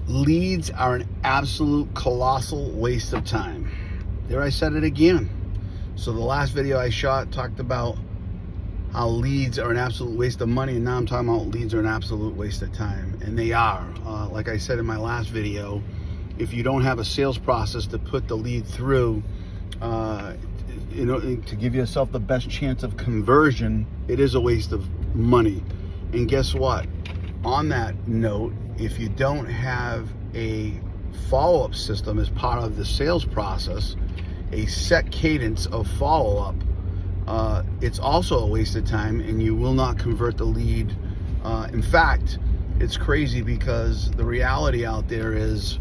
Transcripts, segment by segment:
Leads are an absolute colossal waste of time. There, I said it again. So the last video I shot talked about how leads are an absolute waste of money, and now I'm talking about leads are an absolute waste of time, and they are. Like I said in my last video, if you don't have a sales process to put the lead through, to give yourself the best chance of conversion, it is a waste of money. And guess what? On that note, if you don't have a follow-up system as part of the sales process, a set cadence of follow-up, it's also a waste of time, and you will not convert the lead. In fact, it's crazy because the reality out there is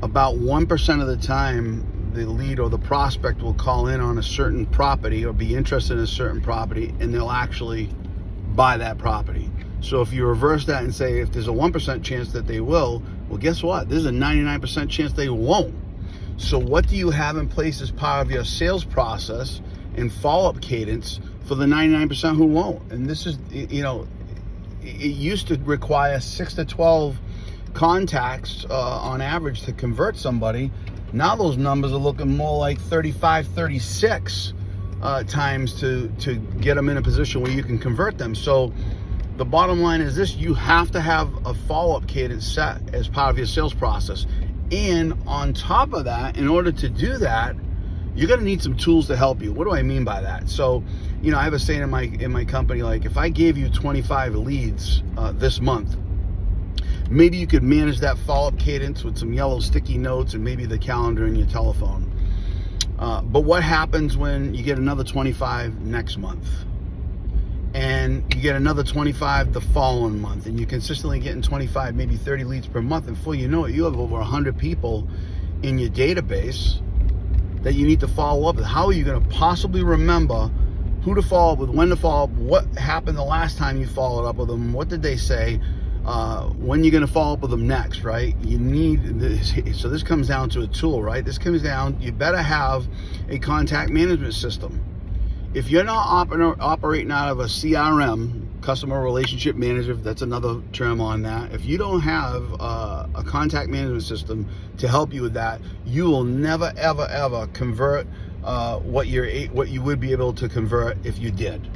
about 1% of the time the lead or the prospect will call in on a certain property or be interested in a certain property, and they'll actually buy that property. So if you reverse that and say if there's a 1% chance that they will, well, guess what? There's a 99% chance they won't. So what do you have in place as part of your sales process and follow-up cadence for the 99% who won't? And this is, it used to require 6 to 12 contacts on average to convert somebody. Now those numbers are looking more like 35, 36 times to get them in a position where you can convert them. So the bottom line is this: you have to have a follow-up cadence set as part of your sales process. And on top of that, in order to do that, you're gonna need some tools to help you. What do I mean by that? So, I have a saying in my company, like, if I gave you 25 leads this month, maybe you could manage that follow-up cadence with some yellow sticky notes and maybe the calendar in your telephone. But what happens when you get another 25 next month? And you get another 25 the following month, and you're consistently getting 25, maybe 30 leads per month, and before you know it, you have over 100 people in your database that you need to follow up with. How are you going to possibly remember who to follow up with, when to follow up, what happened the last time you followed up with them, what did they say, when you're going to follow up with them next, right? You need this. So this comes down to a tool, right? This comes down, you better have a contact management system. If you're not operating out of a CRM, customer relationship manager, that's another term on that. If you don't have a contact management system to help you with that, you will never, ever, ever convert what you would be able to convert if you did.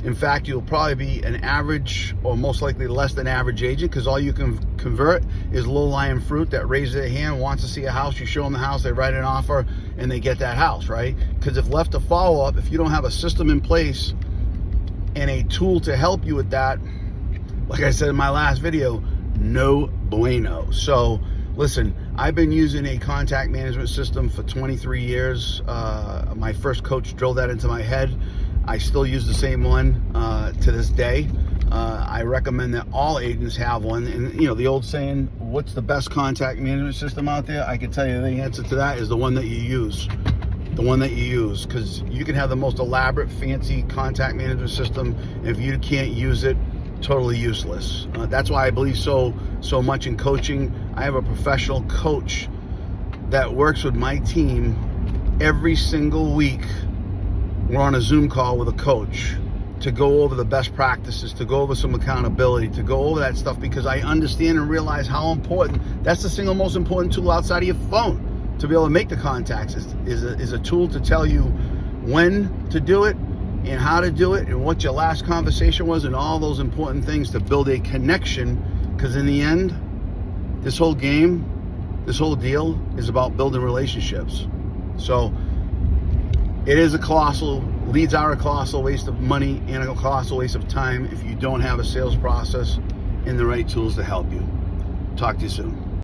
In fact, you'll probably be an average or most likely less than average agent, because all you can convert is low-lying fruit that raises their hand, wants to see a house, you show them the house, they write an offer, and they get that house, right? Because if left to follow up, if you don't have a system in place and a tool to help you with that, like I said in my last video, no bueno. So listen, I've been using a contact management system for 23 years. My first coach drilled that into my head. I still use the same one to this day. I recommend that all agents have one. And the old saying, what's the best contact management system out there? I can tell you the answer to that is the one that you use. The one that you use, because you can have the most elaborate, fancy contact management system. If you can't use it, totally useless. That's why I believe so much in coaching. I have a professional coach that works with my team every single week. We're on a Zoom call with a coach to go over the best practices, to go over some accountability, to go over that stuff, because I understand and realize how important. That's the single most important tool outside of your phone to be able to make the contacts. Is a tool to tell you when to do it and how to do it and what your last conversation was and all those important things to build a connection. Because in the end, this whole game, this whole deal is about building relationships. So leads are a colossal waste of money and a colossal waste of time if you don't have a sales process and the right tools to help you. Talk to you soon.